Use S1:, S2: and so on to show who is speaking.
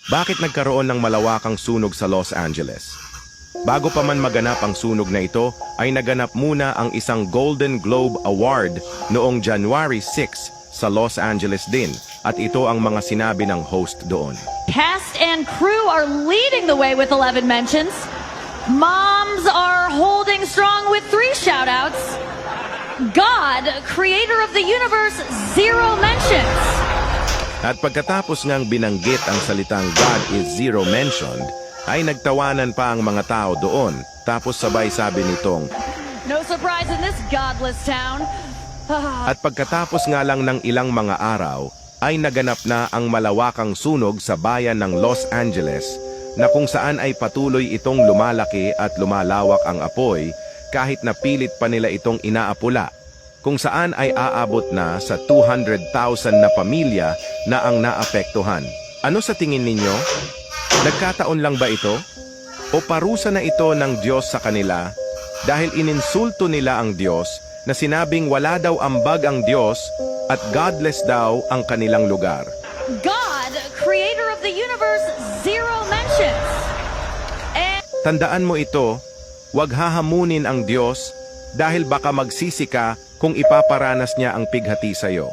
S1: Bakit nagkaroon ng malawakang sunog sa Los Angeles? Bago pa man maganap ang sunog na ito, ay naganap muna ang isang Golden Globe Award noong January 6 sa Los Angeles din, at ito ang mga sinabi ng host doon.
S2: Cast and crew are leading the way with 11 mentions. Moms are holding strong with 3 shout-outs. God, creator of the universe, 0 mentions.
S1: At pagkatapos ngang binanggit ang salitang God is zero mentioned, ay nagtawanan pa ang mga tao doon. Tapos sabay sabi nitong,
S2: No surprise in this godless town.
S1: at pagkatapos nga lang ng ilang mga araw, ay naganap na ang malawakang sunog sa bayan ng Los Angeles, na kung saan ay patuloy itong lumalaki at lumalawak ang apoy kahit na pilit pa nila itong inaapula, kung saan ay aabot na sa 200,000 na pamilya na ang naapektuhan. Ano sa tingin ninyo? Nagkataon lang ba ito? O parusa na ito ng Diyos sa kanila dahil ininsulto nila ang Diyos na sinabing wala daw ambag ang Diyos at godless daw ang kanilang lugar?
S2: God, creator of the universe, 0 mentions. And
S1: Tandaan mo ito, huwag hahamunin ang Diyos dahil baka magsisi ka kung ipaparanas niya ang pighati sa iyo.